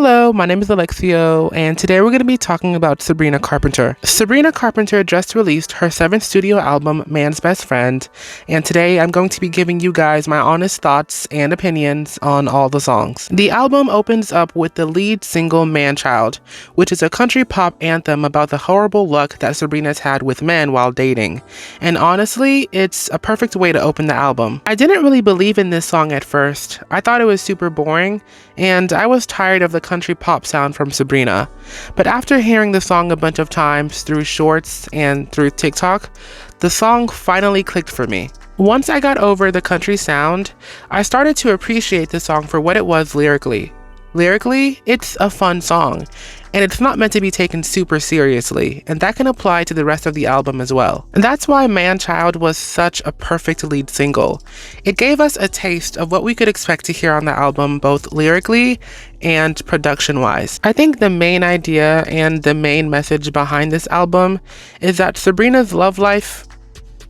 Hello, my name is Alexio, and today we're going to be talking about Sabrina Carpenter. Sabrina Carpenter just released her 7th studio album, Man's Best Friend, and today I'm going to be giving you guys my honest thoughts and opinions on all the songs. The album opens up with the lead single, Manchild, which is a country pop anthem about the horrible luck that Sabrina's had with men while dating. And honestly, it's a perfect way to open the album. I didn't really believe in this song at first. I thought it was super boring, and I was tired of the country pop sound from Sabrina. But after hearing the song a bunch of times through shorts and through TikTok, the song finally clicked for me. Once I got over the country sound, I started to appreciate the song for what it was lyrically. Lyrically, it's a fun song, and it's not meant to be taken super seriously, and that can apply to the rest of the album as well. And that's why Manchild was such a perfect lead single. It gave us a taste of what we could expect to hear on the album, both lyrically and production-wise. I think the main idea and the main message behind this album is that Sabrina's love life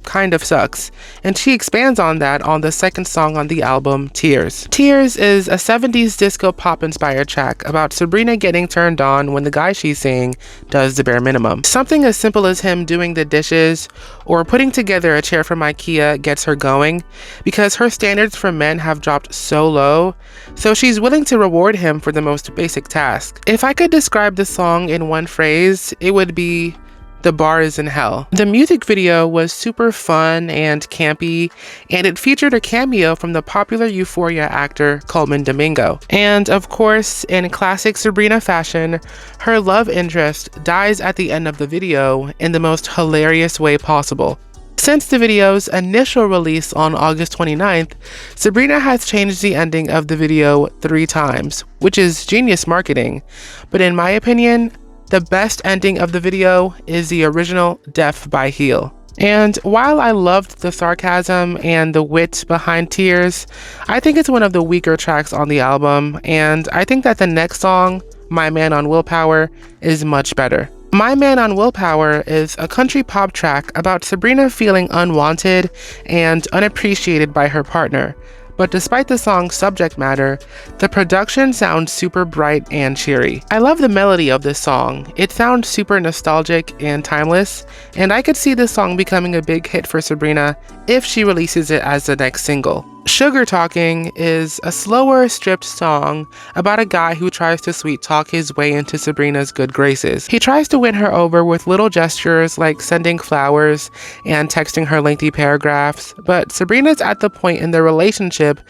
kind of sucks, and she expands on that on the second song on the album, Tears. Tears is a 70s disco pop inspired track about Sabrina getting turned on when the guy she's seeing does the bare minimum. Something as simple as him doing the dishes or putting together a chair from IKEA gets her going, because her standards for men have dropped so low, so she's willing to reward him for the most basic task. If I could describe the song in one phrase, it would be "The bar is in hell." The music video was super fun and campy, and it featured a cameo from the popular Euphoria actor Colman Domingo. And of course, in classic Sabrina fashion, her love interest dies at the end of the video in the most hilarious way possible. Since the video's initial release on August 29th, Sabrina has changed the ending of the video 3 times, which is genius marketing. But in my opinion, the best ending of the video is the original Deaf by Heel. And while I loved the sarcasm and the wit behind Tears, I think it's one of the weaker tracks on the album, and I think that the next song, My Man on Willpower, is much better. My Man on Willpower is a country pop track about Sabrina feeling unwanted and unappreciated by her partner. But despite the song's subject matter, the production sounds super bright and cheery. I love the melody of this song. It sounds super nostalgic and timeless, and I could see this song becoming a big hit for Sabrina if she releases it as the next single. Sugar Talking is a slower, stripped song about a guy who tries to sweet talk his way into Sabrina's good graces. He tries to win her over with little gestures like sending flowers and texting her lengthy paragraphs, but Sabrina's at the point in their relationship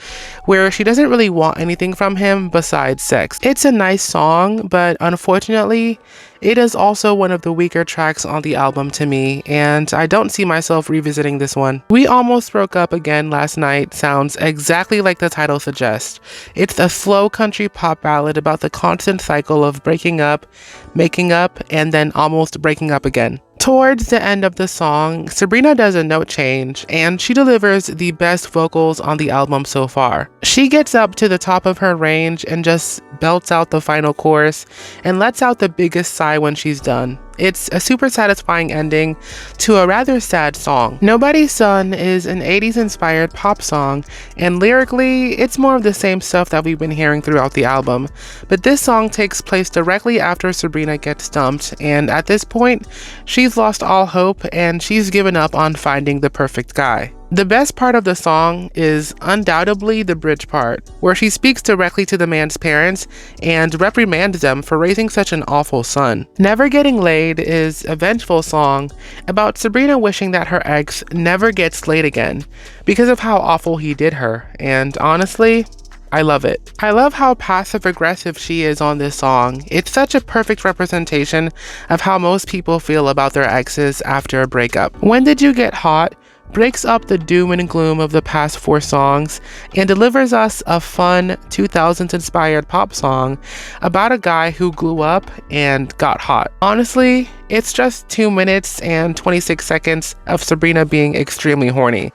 where she doesn't really want anything from him besides sex. It's a nice song, but unfortunately, it is also one of the weaker tracks on the album to me, and I don't see myself revisiting this one. We Almost Broke Up Again Last Night sounds exactly like the title suggests. It's a slow country pop ballad about the constant cycle of breaking up, making up, and then almost breaking up again. Towards the end of the song, Sabrina does a note change, and she delivers the best vocals on the album so far. She gets up to the top of her range and just belts out the final chorus and lets out the biggest sigh when she's done. It's a super satisfying ending to a rather sad song. Nobody's Son is an 80s inspired pop song, and lyrically, it's more of the same stuff that we've been hearing throughout the album. But this song takes place directly after Sabrina gets dumped, and at this point, she's lost all hope and she's given up on finding the perfect guy. The best part of the song is undoubtedly the bridge part, where she speaks directly to the man's parents and reprimands them for raising such an awful son. Never Getting Laid is a vengeful song about Sabrina wishing that her ex never gets laid again because of how awful he did her, and honestly, I love it. I love how passive-aggressive she is on this song. It's such a perfect representation of how most people feel about their exes after a breakup. When Did You Get Hot breaks up the doom and gloom of the past 4 songs and delivers us a fun 2000s inspired pop song about a guy who grew up and got hot. Honestly, it's just 2 minutes and 26 seconds of Sabrina being extremely horny,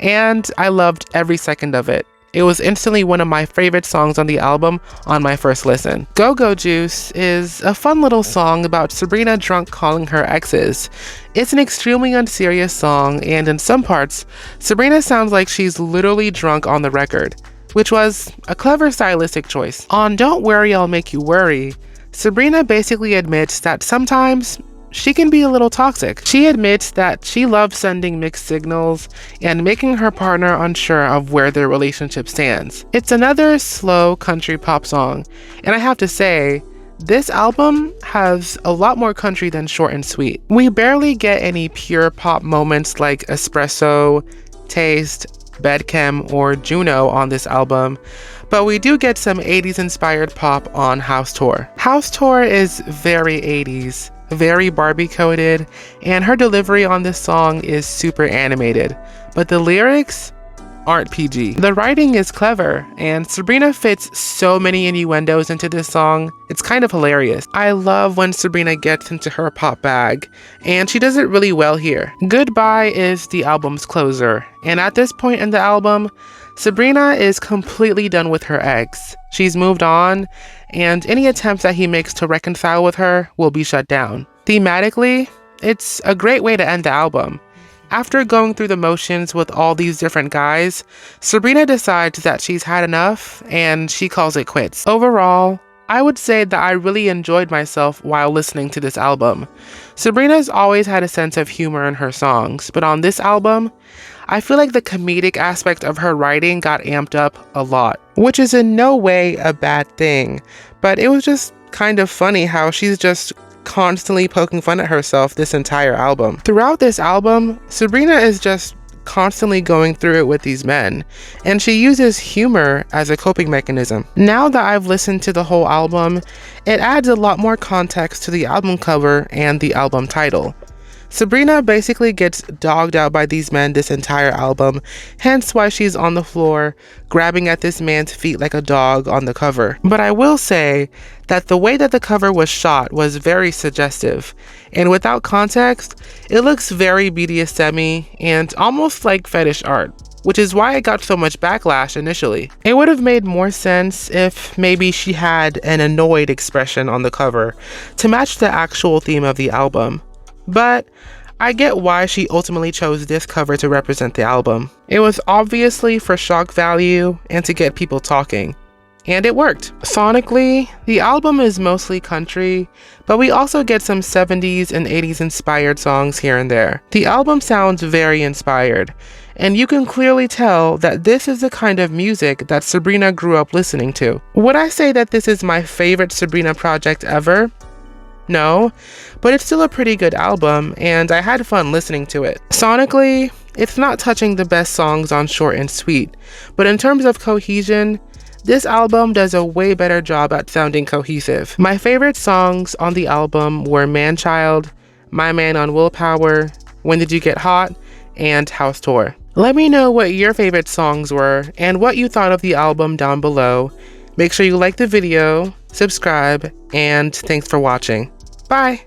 and I loved every second of it. It was instantly one of my favorite songs on the album on my first listen. Go Go Juice is a fun little song about Sabrina drunk calling her exes. It's an extremely unserious song, and in some parts, Sabrina sounds like she's literally drunk on the record, which was a clever stylistic choice. On Don't Worry, I'll Make You Worry, Sabrina basically admits that sometimes she can be a little toxic. She admits that she loves sending mixed signals and making her partner unsure of where their relationship stands. It's another slow country pop song, and I have to say, this album has a lot more country than short and sweet. We barely get any pure pop moments like Espresso, Taste, Bedchem, or Juno on this album, but we do get some 80s inspired pop on House Tour. House Tour is very 80s, very Barbie coded, and her delivery on this song is super animated, but the lyrics aren't PG. The writing is clever, and Sabrina fits so many innuendos into this song. It's kind of hilarious. I love when Sabrina gets into her pop bag, and she does it really well here. Goodbye is the album's closer, and at this point in the album, Sabrina is completely done with her ex. She's moved on, and any attempts that he makes to reconcile with her will be shut down. Thematically, it's a great way to end the album. After going through the motions with all these different guys, Sabrina decides that she's had enough and she calls it quits. Overall, I would say that I really enjoyed myself while listening to this album. Sabrina's always had a sense of humor in her songs, but on this album, I feel like the comedic aspect of her writing got amped up a lot, which is in no way a bad thing, but it was just kind of funny how she's just constantly poking fun at herself this entire album. Throughout this album, Sabrina is just constantly going through it with these men, and she uses humor as a coping mechanism. Now that I've listened to the whole album, it adds a lot more context to the album cover and the album title. Sabrina basically gets dogged out by these men this entire album, hence why she's on the floor grabbing at this man's feet like a dog on the cover. But I will say that the way that the cover was shot was very suggestive, and without context, it looks very BDSM-y and almost like fetish art, which is why it got so much backlash initially. It would have made more sense if maybe she had an annoyed expression on the cover to match the actual theme of the album. But I get why she ultimately chose this cover to represent the album. It was obviously for shock value and to get people talking. And it worked. Sonically, the album is mostly country, but we also get some 70s and 80s inspired songs here and there. The album sounds very inspired, and you can clearly tell that this is the kind of music that Sabrina grew up listening to. Would I say that this is my favorite Sabrina project ever? No, but it's still a pretty good album, and I had fun listening to it. Sonically, it's not touching the best songs on Short and Sweet, but in terms of cohesion, this album does a way better job at sounding cohesive. My favorite songs on the album were Manchild, My Man on Willpower, When Did You Get Hot, and House Tour. Let me know what your favorite songs were and what you thought of the album down below. Make sure you like the video, subscribe, and thanks for watching. Bye!